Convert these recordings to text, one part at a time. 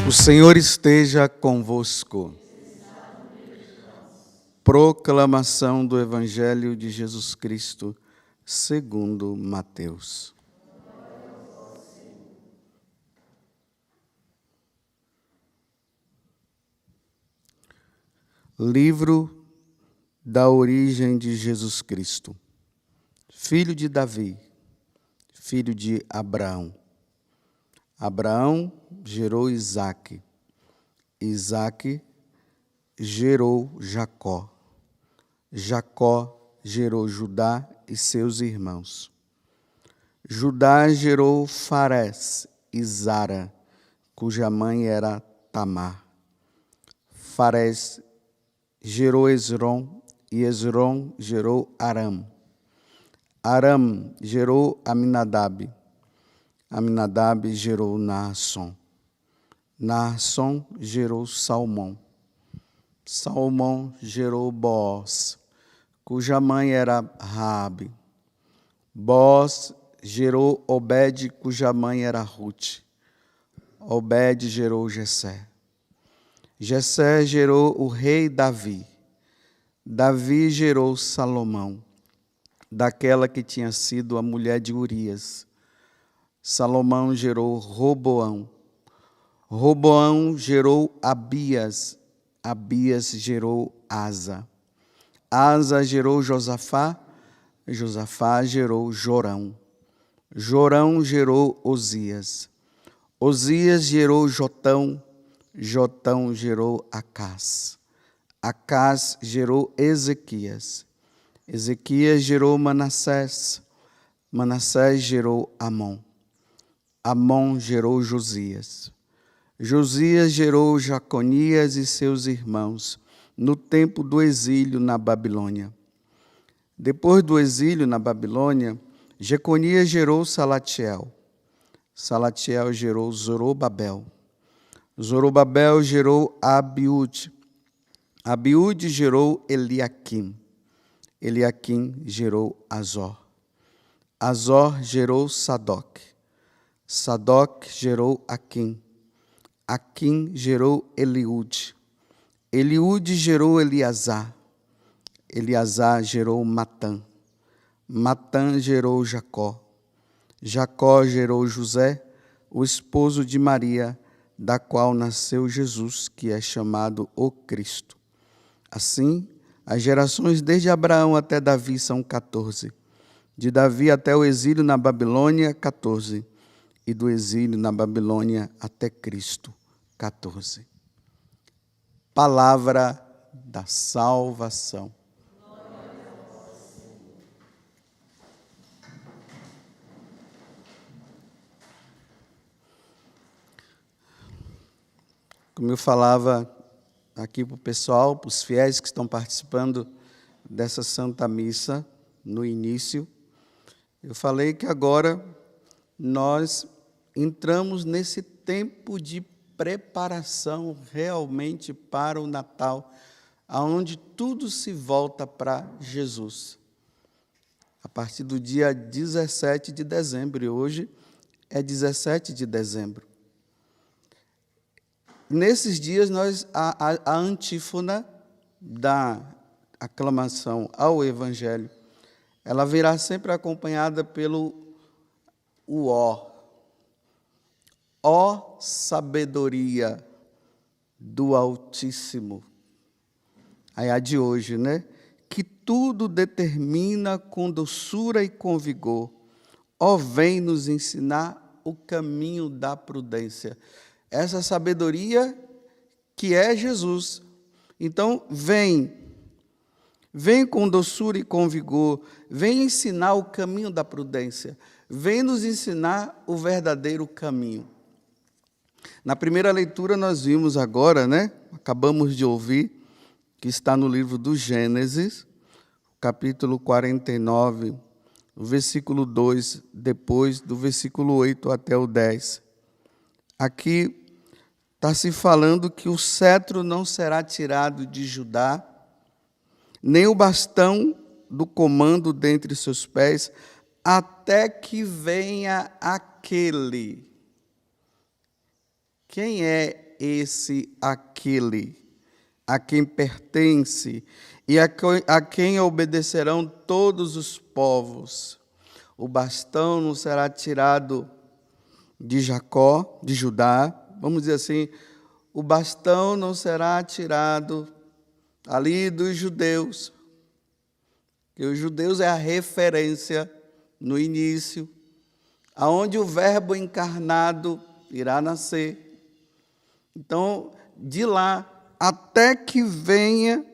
O Senhor esteja convosco. Proclamação do Evangelho de Jesus Cristo, segundo Mateus. Livro da origem de Jesus Cristo, filho de Davi, filho de Abraão. Abraão gerou Isaque, Isaque gerou Jacó, Jacó gerou Judá e seus irmãos. Judá gerou Farés e Zara, cuja mãe era Tamar. Farés gerou Esrom e Esrom gerou Aram. Aram gerou Aminadab. Aminadab gerou Naasson. Naasson gerou Salmão. Salmão gerou Boaz, cuja mãe era Raabe. Boaz gerou Obed, cuja mãe era Rute. Obed gerou Jessé. Jessé gerou o rei Davi. Davi gerou Salomão, daquela que tinha sido a mulher de Urias. Salomão gerou Roboão. Roboão gerou Abias. Abias gerou Asa. Asa gerou Josafá. Josafá gerou Jorão. Jorão gerou Osias. Osias gerou Jotão. Jotão gerou Acás. Acás gerou Ezequias. Ezequias gerou Manassés. Manassés gerou Amon. Amon gerou Josias. Josias gerou Jaconias e seus irmãos, no tempo do exílio na Babilônia. Depois do exílio na Babilônia, Jeconias gerou Salatiel. Salatiel gerou Zorobabel. Zorobabel gerou Abiúde. Abiúde gerou Eliaquim. Eliaquim gerou Azor. Azor gerou Sadoc. Sadoc gerou Aquim. Aquim gerou Eliúde. Eliúde gerou Eleazar. Eleazar gerou Matã. Matã gerou Jacó. Jacó gerou José, o esposo de Maria, da qual nasceu Jesus, que é chamado o Cristo. Assim, as gerações desde Abraão até Davi são 14. De Davi até o exílio na Babilônia, 14. E do exílio na Babilônia até Cristo, 14. Palavra da salvação. Como eu falava aqui para o pessoal, para os fiéis que estão participando dessa Santa Missa no início, eu falei que agora nós entramos nesse tempo de preparação realmente para o Natal, onde tudo se volta para Jesus. A partir do dia 17 de dezembro, e hoje é 17 de dezembro. Nesses dias, a antífona da aclamação ao Evangelho, ela virá sempre acompanhada pelo ó. Ó sabedoria do Altíssimo. Aí a de hoje, né? Que tudo determina com doçura e com vigor. Ó, vem nos ensinar o caminho da prudência. Essa sabedoria que é Jesus. Então, vem com doçura e com vigor, vem ensinar o caminho da prudência, vem nos ensinar o verdadeiro caminho. Na primeira leitura nós vimos agora, né? Acabamos de ouvir, que está no livro do Gênesis, capítulo 49, o versículo 2, depois do versículo 8 até o 10. Aqui está se falando que o cetro não será tirado de Judá, nem o bastão do comando dentre seus pés, até que venha aquele. Quem é esse aquele a quem pertence e a quem obedecerão todos os povos. O bastão não será tirado de Jacó, de Judá, vamos dizer assim, o bastão não será tirado ali dos judeus, que os judeus é a referência no início, aonde o Verbo encarnado irá nascer. Então, de lá até que venha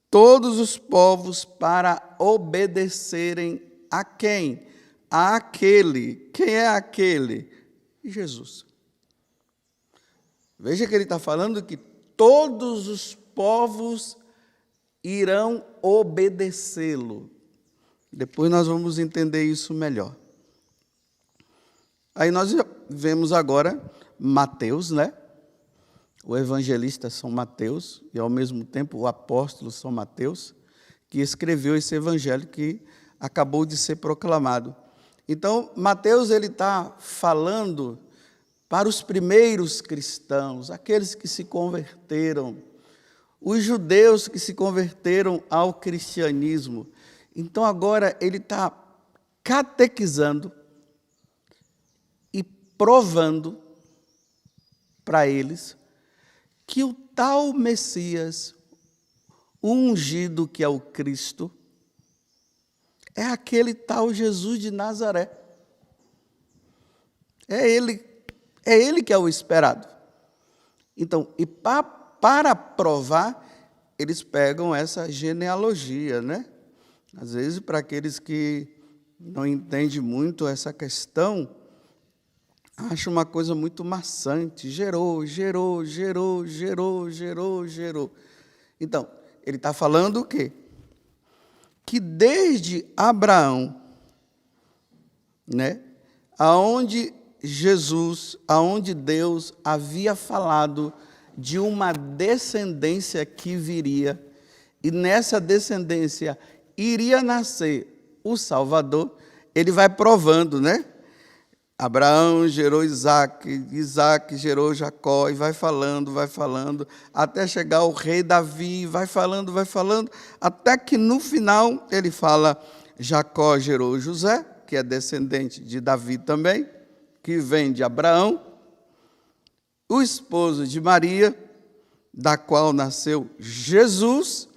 todos os povos para obedecerem a quem? Àquele. Quem é aquele? Jesus. Veja que ele está falando que todos os povos irão obedecê-lo. Depois nós vamos entender isso melhor. Aí nós vemos agora Mateus, né? O evangelista São Mateus, e ao mesmo tempo o apóstolo São Mateus, que escreveu esse evangelho que acabou de ser proclamado. Então, Mateus ele está falando para os primeiros cristãos, aqueles que se converteram, os judeus que se converteram ao cristianismo. Então, agora ele está catequizando e provando para eles que o tal Messias, o ungido que é o Cristo, é aquele tal Jesus de Nazaré. É ele que é o esperado. Então, e para provar, eles pegam essa genealogia, né? Às vezes, para aqueles que não entendem muito essa questão, acho uma coisa muito maçante. Gerou. Então, ele está falando o quê? Que desde Abraão, né, aonde Deus havia falado de uma descendência que viria, e nessa descendência iria nascer o Salvador, ele vai provando, né? Abraão gerou Isaac, Isaac gerou Jacó, e vai falando, até chegar o rei Davi, vai falando, até que no final ele fala, Jacó gerou José, que é descendente de Davi também, que vem de Abraão, o esposo de Maria, da qual nasceu Jesus,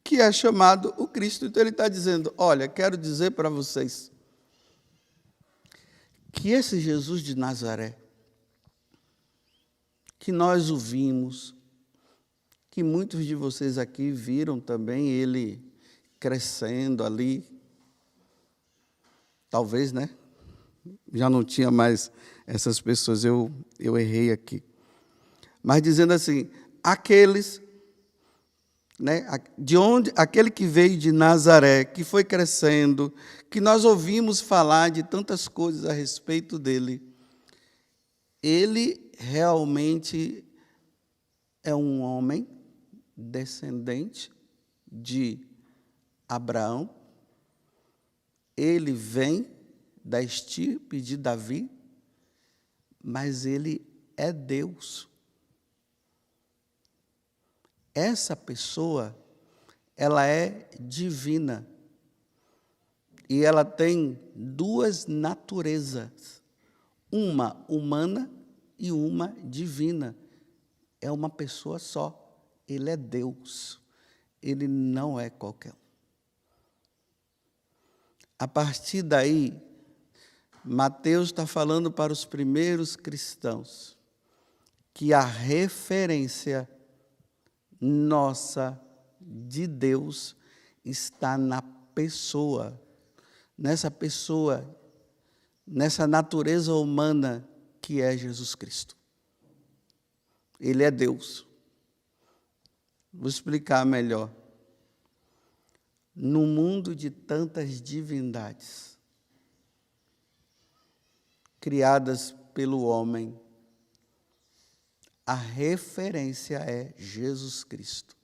que é chamado o Cristo. Então ele está dizendo, olha, quero dizer para vocês, que esse Jesus de Nazaré, que nós o vimos, que muitos de vocês aqui viram também ele crescendo ali, talvez, né? Já não tinha mais essas pessoas, eu errei aqui. Mas dizendo assim, aqueles, né, aquele que veio de Nazaré, que foi crescendo, que nós ouvimos falar de tantas coisas a respeito dele, ele realmente é um homem descendente de Abraão, ele vem da estirpe de Davi, mas ele é Deus. Essa pessoa, ela é divina. E ela tem duas naturezas, uma humana e uma divina. É uma pessoa só. Ele é Deus. Ele não é qualquer um. A partir daí, Mateus está falando para os primeiros cristãos que a referência nossa de Deus está na pessoa, nessa natureza humana que é Jesus Cristo. Ele é Deus. Vou explicar melhor. No mundo de tantas divindades, criadas pelo homem, a referência é Jesus Cristo.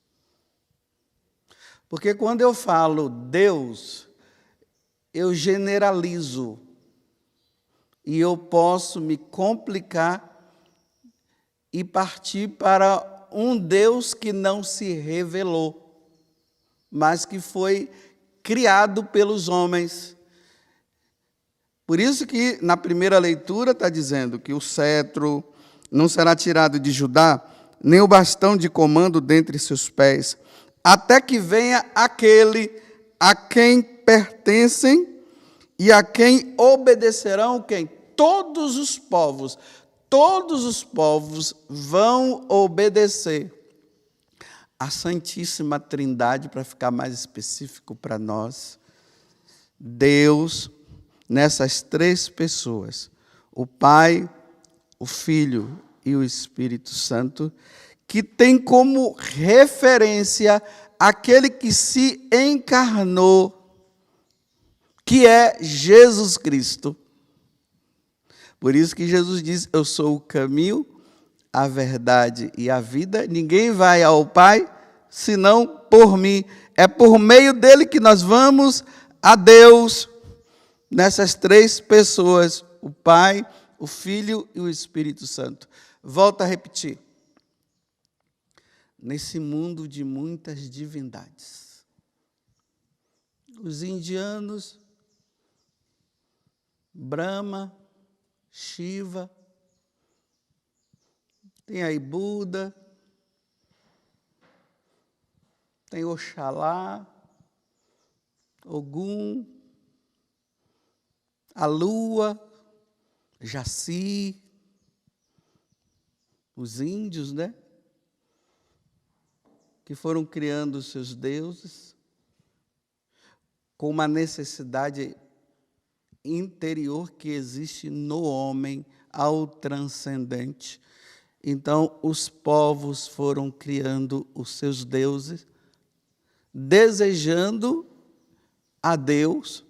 Porque quando eu falo Deus, eu generalizo e eu posso me complicar e partir para um Deus que não se revelou, mas que foi criado pelos homens. Por isso que na primeira leitura está dizendo que o cetro não será tirado de Judá, nem o bastão de comando dentre seus pés, até que venha aquele a quem pertencem e a quem obedecerão quem? Todos os povos vão obedecer a Santíssima Trindade, para ficar mais específico para nós. Deus, nessas três pessoas, o Pai, o Filho e o Espírito Santo, que tem como referência aquele que se encarnou, que é Jesus Cristo. Por isso que Jesus diz: eu sou o caminho, a verdade e a vida. Ninguém vai ao Pai senão por mim. É por meio dele que nós vamos a Deus, nessas três pessoas, o Pai, o Filho e o Espírito Santo. Volto a repetir. Nesse mundo de muitas divindades, os indianos, Brahma, Shiva, tem aí Buda, tem Oxalá, Ogum, a Lua, Jaci, os índios, né? Que foram criando os seus deuses com uma necessidade interior que existe no homem, ao transcendente. Então, os povos foram criando os seus deuses, desejando a Deus,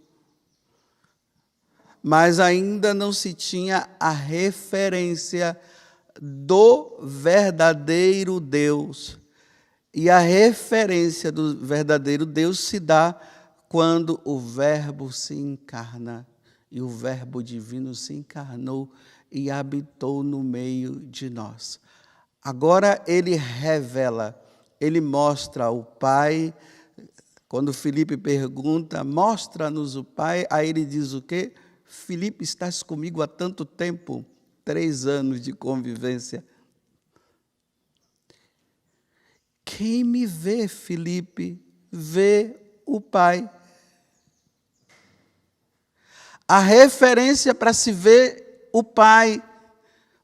mas ainda não se tinha a referência do verdadeiro Deus. E a referência do verdadeiro Deus se dá quando o Verbo se encarna. E o Verbo divino se encarnou e habitou no meio de nós. Agora ele revela, ele mostra o Pai. Quando Filipe pergunta, mostra-nos o Pai, aí ele diz o quê? Filipe, estás comigo há tanto tempo, 3 anos de convivência. Quem me vê, Filipe, vê o Pai. A referência para se ver o Pai,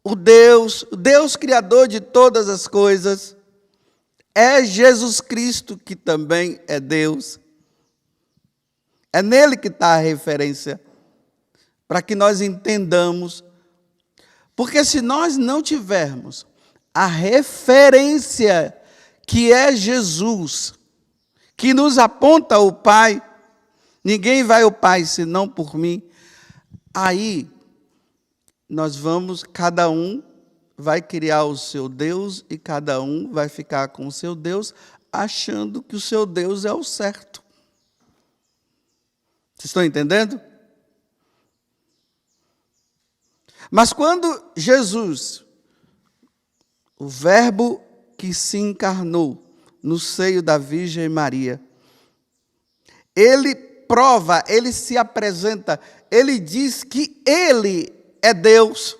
o Deus Criador de todas as coisas, é Jesus Cristo, que também é Deus. É nele que está a referência, para que nós entendamos. Porque se nós não tivermos a referência que é Jesus, que nos aponta o Pai, ninguém vai ao Pai senão por mim. Aí, nós vamos, cada um vai criar o seu Deus e cada um vai ficar com o seu Deus, achando que o seu Deus é o certo. Vocês estão entendendo? Mas quando Jesus, o Verbo que se encarnou no seio da Virgem Maria, ele prova, ele se apresenta, ele diz que ele é Deus.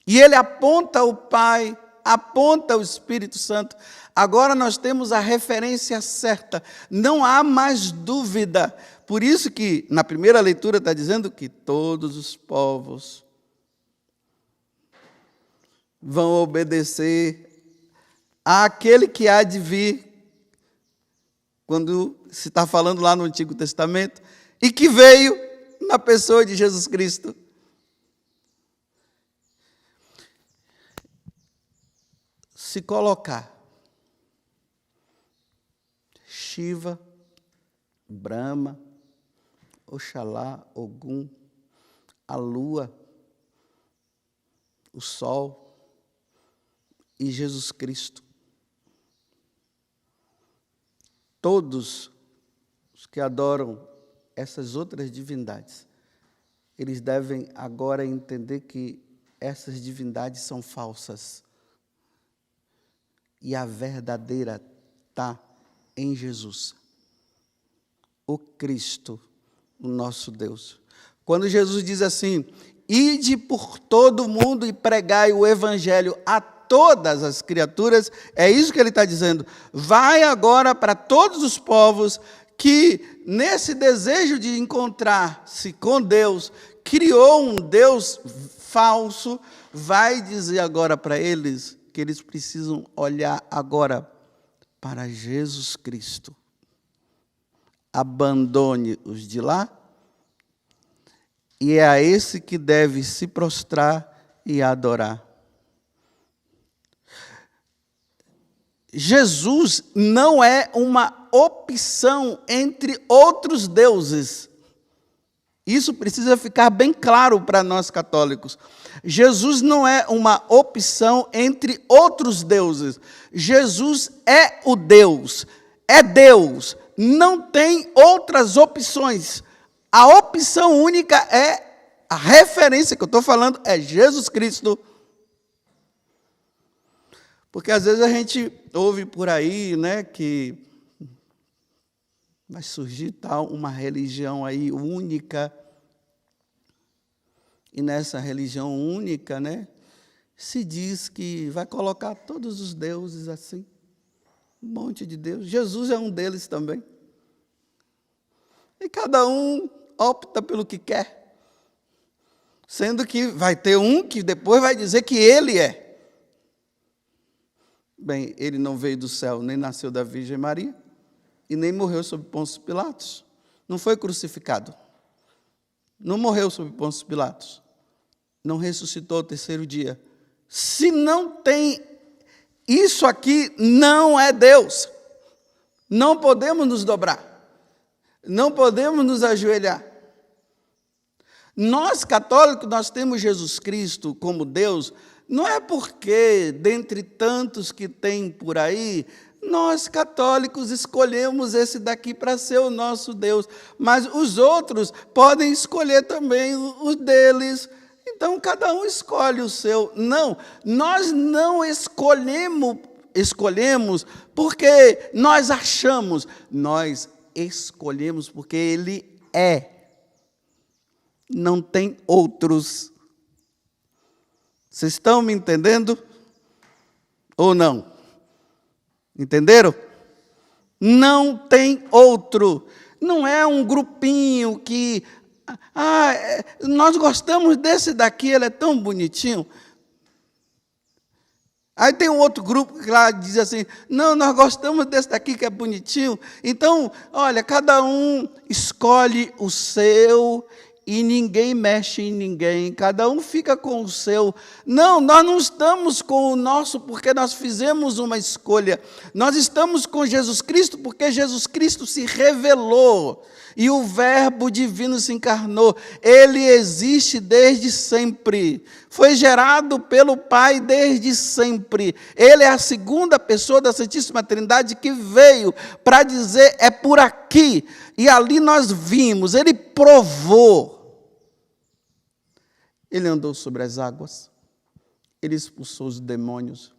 E ele aponta o Pai, aponta o Espírito Santo. Agora nós temos a referência certa, não há mais dúvida. Por isso que na primeira leitura está dizendo que todos os povos vão obedecer àquele que há de vir, quando se está falando lá no Antigo Testamento, e que veio na pessoa de Jesus Cristo. Se colocar Shiva, Brahma, Oxalá, Ogum, a lua, o sol e Jesus Cristo, todos os que adoram essas outras divindades, eles devem agora entender que essas divindades são falsas. E a verdadeira está em Jesus, o Cristo, o nosso Deus. Quando Jesus diz assim: ide por todo o mundo e pregai o evangelho a todas as criaturas, é isso que ele está dizendo. Vai agora para todos os povos que, nesse desejo de encontrar-se com Deus, criou um Deus falso, vai dizer agora para eles que eles precisam olhar agora para Jesus Cristo. Abandone os de lá, e é a esse que deve se prostrar e adorar. Jesus não é uma opção entre outros deuses. Isso precisa ficar bem claro para nós católicos. Jesus não é uma opção entre outros deuses. Jesus é o Deus, é Deus, não tem outras opções. A opção única é, a referência que eu estou falando é Jesus Cristo. Porque às vezes a gente ouve por aí, né, que vai surgir tal uma religião aí única. E nessa religião única, né, se diz que vai colocar todos os deuses assim, um monte de deuses. Jesus é um deles também. E cada um opta pelo que quer. Sendo que vai ter um que depois vai dizer que ele é. Bem, ele não veio do céu, nem nasceu da Virgem Maria, e nem morreu sob Pôncio Pilatos. Não foi crucificado. Não morreu sob Pôncio Pilatos. Não ressuscitou ao terceiro dia. Se não tem isso aqui, não é Deus. Não podemos nos dobrar. Não podemos nos ajoelhar. Nós, católicos, nós temos Jesus Cristo como Deus, não é porque, dentre tantos que tem por aí, nós, católicos, escolhemos esse daqui para ser o nosso Deus, mas os outros podem escolher também os deles. Então, cada um escolhe o seu. Não, nós não escolhemos porque nós achamos, nós escolhemos porque Ele é. Não tem outros. Vocês estão me entendendo? Ou não? Entenderam? Não tem outro. Não é um grupinho que... nós gostamos desse daqui, ele é tão bonitinho. Aí tem um outro grupo que lá diz assim, não, nós gostamos desse daqui que é bonitinho. Então, olha, cada um escolhe o seu e ninguém mexe em ninguém. Cada um fica com o seu. Não, nós não estamos com o nosso porque nós fizemos uma escolha. Nós estamos com Jesus Cristo porque Jesus Cristo se revelou. E o Verbo divino se encarnou. Ele existe desde sempre. Foi gerado pelo Pai desde sempre. Ele é a segunda pessoa da Santíssima Trindade que veio para dizer, é por aqui. E ali nós vimos, ele provou. Ele andou sobre as águas. Ele expulsou os demônios.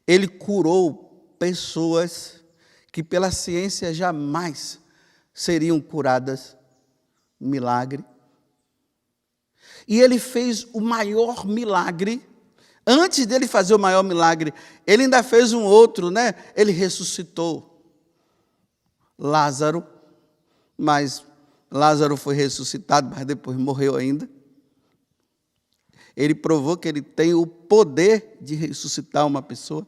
Ele curou pessoas que pela ciência jamais seriam curadas, milagre. E ele fez o maior milagre. Antes dele fazer o maior milagre, ele ainda fez um outro, né? Ele ressuscitou Lázaro, mas Lázaro foi ressuscitado, mas depois morreu ainda. Ele provou que ele tem o poder de ressuscitar uma pessoa.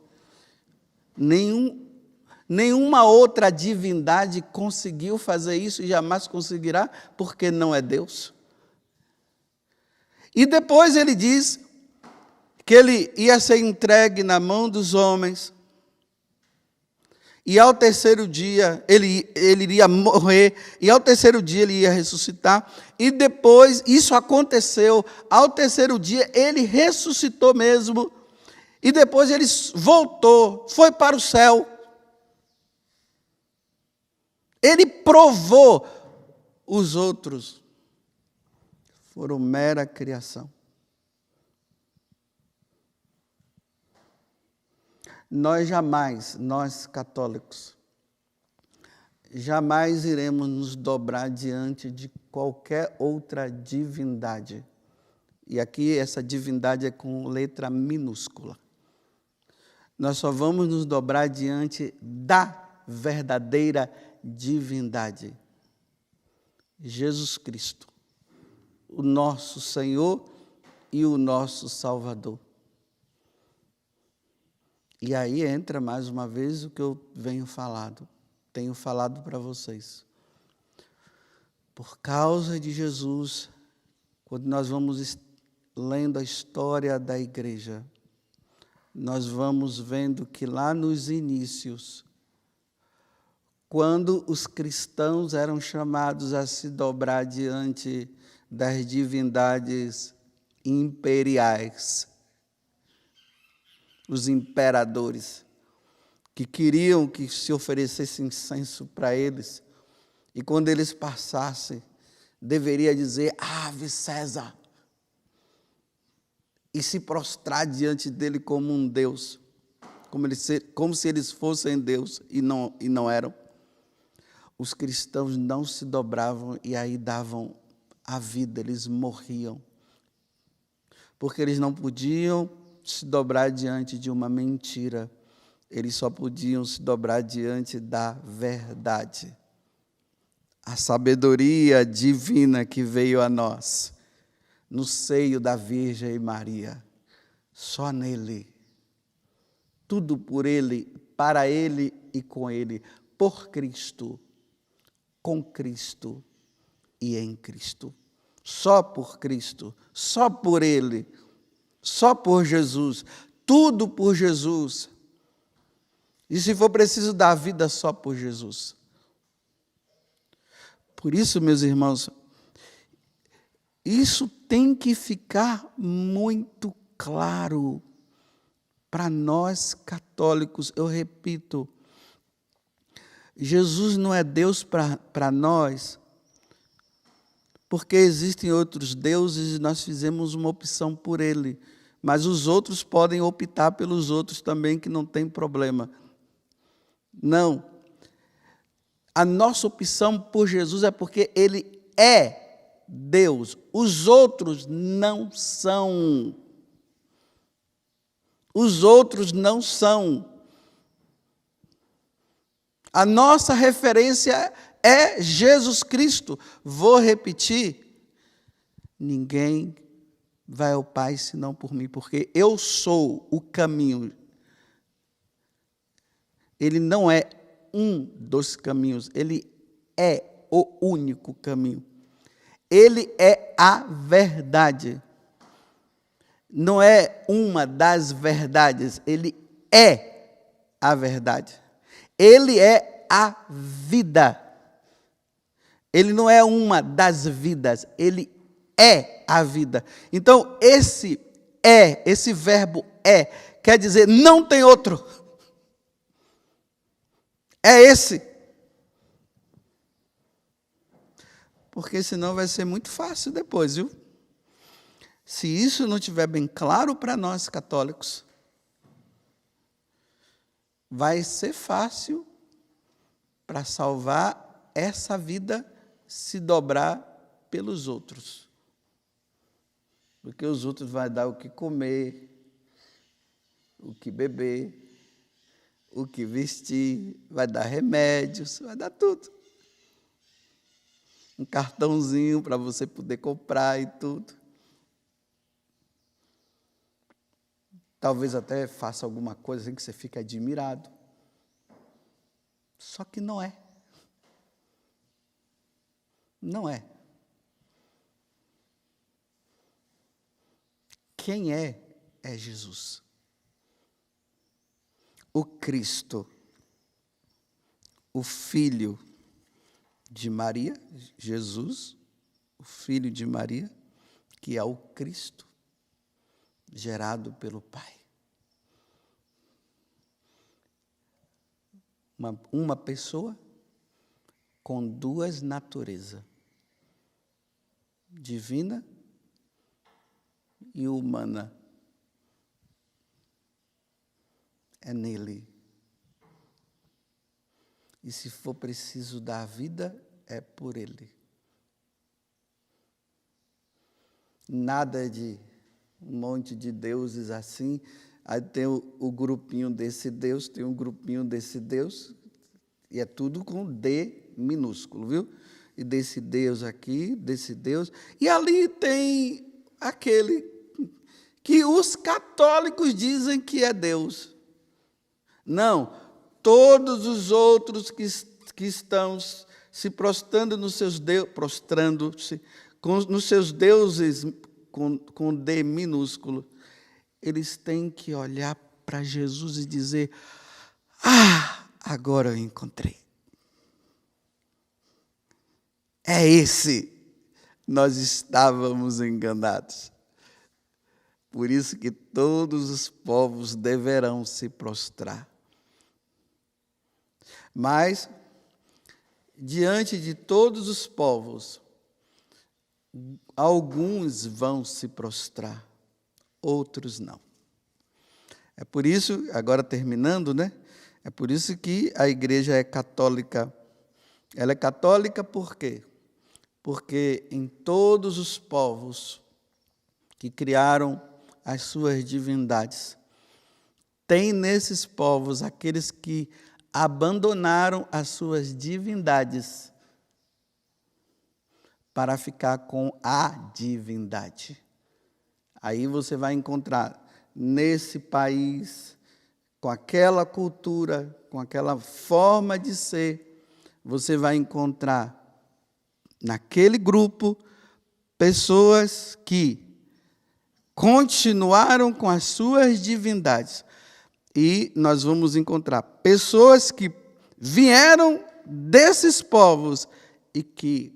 Nenhuma outra divindade conseguiu fazer isso e jamais conseguirá, porque não é Deus. E depois ele diz que ele ia ser entregue na mão dos homens, e ao terceiro dia ele iria morrer, e ao terceiro dia ele ia ressuscitar, e depois isso aconteceu, ao terceiro dia ele ressuscitou mesmo, e depois ele voltou, foi para o céu. Ele provou, os outros foram mera criação. nós católicos, jamais iremos nos dobrar diante de qualquer outra divindade. E aqui essa divindade é com letra minúscula. Nós só vamos nos dobrar diante da verdadeira divindade. Jesus Cristo, o nosso Senhor e o nosso Salvador. E aí entra mais uma vez o que eu tenho falado para vocês. Por causa de Jesus, quando nós vamos lendo a história da igreja, nós vamos vendo que lá nos inícios, quando os cristãos eram chamados a se dobrar diante das divindades imperiais, os imperadores, que queriam que se oferecesse incenso para eles, e quando eles passassem, deveria dizer, Ave César, e se prostrar diante dele como um Deus, como se eles fossem Deus e não eram. Os cristãos não se dobravam e aí davam a vida, eles morriam, porque eles não podiam se dobrar diante de uma mentira, eles só podiam se dobrar diante da verdade. A sabedoria divina que veio a nós, no seio da Virgem Maria, só nele, tudo por ele, para ele e com ele, por Cristo, com Cristo e em Cristo. Só por Cristo, só por ele, só por Jesus, tudo por Jesus. E se for preciso dar a vida só por Jesus. Por isso, meus irmãos, isso tem que ficar muito claro para nós católicos. Eu repito, Jesus não é Deus para nós, porque existem outros deuses e nós fizemos uma opção por ele. Mas os outros podem optar pelos outros também, que não tem problema. Não. A nossa opção por Jesus é porque ele é Deus. Os outros não são. Os outros não são. A nossa referência é Jesus Cristo. Vou repetir. Ninguém vai ao Pai senão por mim, porque eu sou o caminho. Ele não é um dos caminhos, ele é o único caminho. Ele é a verdade. Não é uma das verdades, ele é a verdade. Ele é a vida. Ele não é uma das vidas, ele é a vida. Então, esse verbo é, quer dizer, não tem outro. É esse. Porque senão vai ser muito fácil depois, viu? Se isso não estiver bem claro para nós católicos, vai ser fácil para salvar essa vida se dobrar pelos outros. Porque os outros vão dar o que comer, o que beber, o que vestir, vai dar remédios, vai dar tudo. Um cartãozinho para você poder comprar e tudo. Talvez até faça alguma coisa assim que você fique admirado. Só que não é. Não é. Quem é Jesus. O Cristo, o Filho de Maria, Jesus, o Filho de Maria, que é o Cristo, gerado pelo Pai. Uma pessoa com duas naturezas, divina e humana. é nele. E se for preciso dar a vida, é por ele. Nada de um monte de deuses assim. Aí tem o grupinho desse Deus, tem um grupinho desse Deus, e é tudo com D minúsculo, viu? E desse Deus aqui, desse Deus. E ali tem aquele que os católicos dizem que é Deus. Não, todos os outros que estão se prostrando nos seus deuses, prostrando-se nos seus deuses com D minúsculo, eles têm que olhar para Jesus e dizer: agora eu encontrei. É esse. Nós estávamos enganados. Por isso que todos os povos deverão se prostrar. Mas, diante de todos os povos, alguns vão se prostrar, outros não. É por isso, agora terminando, né? É por isso que a igreja é católica. Ela é católica por quê? Porque em todos os povos que criaram as suas divindades, tem nesses povos aqueles que abandonaram as suas divindades para ficar com a divindade. Aí você vai encontrar nesse país, com aquela cultura, com aquela forma de ser, você vai encontrar naquele grupo pessoas que continuaram com as suas divindades. E nós vamos encontrar pessoas que vieram desses povos e que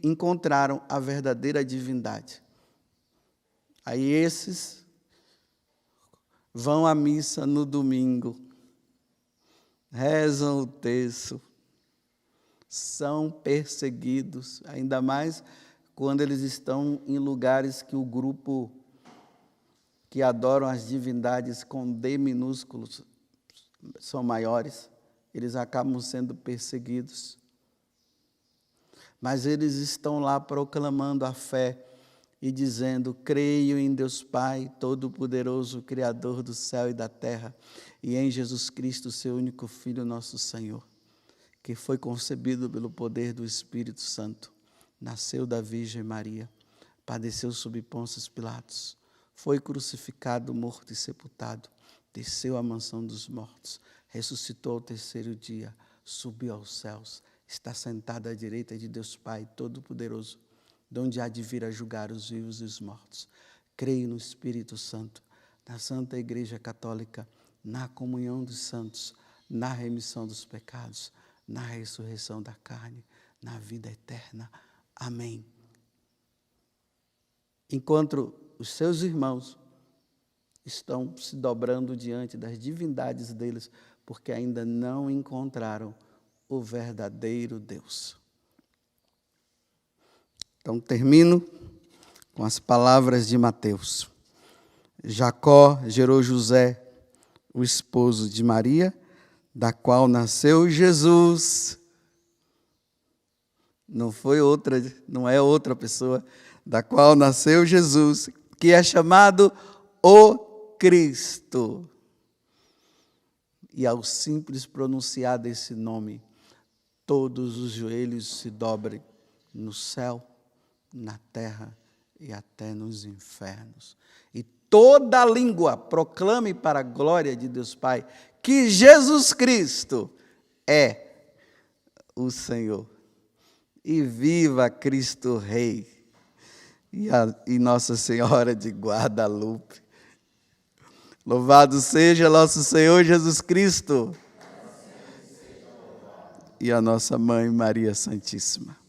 encontraram a verdadeira divindade. Aí esses vão à missa no domingo, rezam o terço, são perseguidos, ainda mais quando eles estão em lugares que o grupo que adoram as divindades com D minúsculos são maiores, eles acabam sendo perseguidos. Mas eles estão lá proclamando a fé e dizendo: creio em Deus Pai, Todo-Poderoso, Criador do céu e da terra, e em Jesus Cristo, seu único Filho, nosso Senhor, que foi concebido pelo poder do Espírito Santo, nasceu da Virgem Maria, padeceu sob Pôncio Pilatos, foi crucificado, morto e sepultado, desceu à mansão dos mortos, ressuscitou ao terceiro dia, subiu aos céus, está sentado à direita de Deus Pai Todo-Poderoso, de onde há de vir a julgar os vivos e os mortos. Creio no Espírito Santo, na Santa Igreja Católica, na comunhão dos santos, na remissão dos pecados, na ressurreição da carne, na vida eterna. Amém. Enquanto os seus irmãos estão se dobrando diante das divindades deles, porque ainda não encontraram o verdadeiro Deus. Então, termino com as palavras de Mateus. Jacó gerou José, o esposo de Maria, da qual nasceu Jesus. Não é outra pessoa, da qual nasceu Jesus, que é chamado o Cristo. E ao simples pronunciar desse nome, todos os joelhos se dobrem no céu, na terra e até nos infernos. E toda língua proclame para a glória de Deus Pai que Jesus Cristo é o Senhor. E viva Cristo Rei e Nossa Senhora de Guadalupe. Louvado seja nosso Senhor Jesus Cristo e a nossa Mãe Maria Santíssima.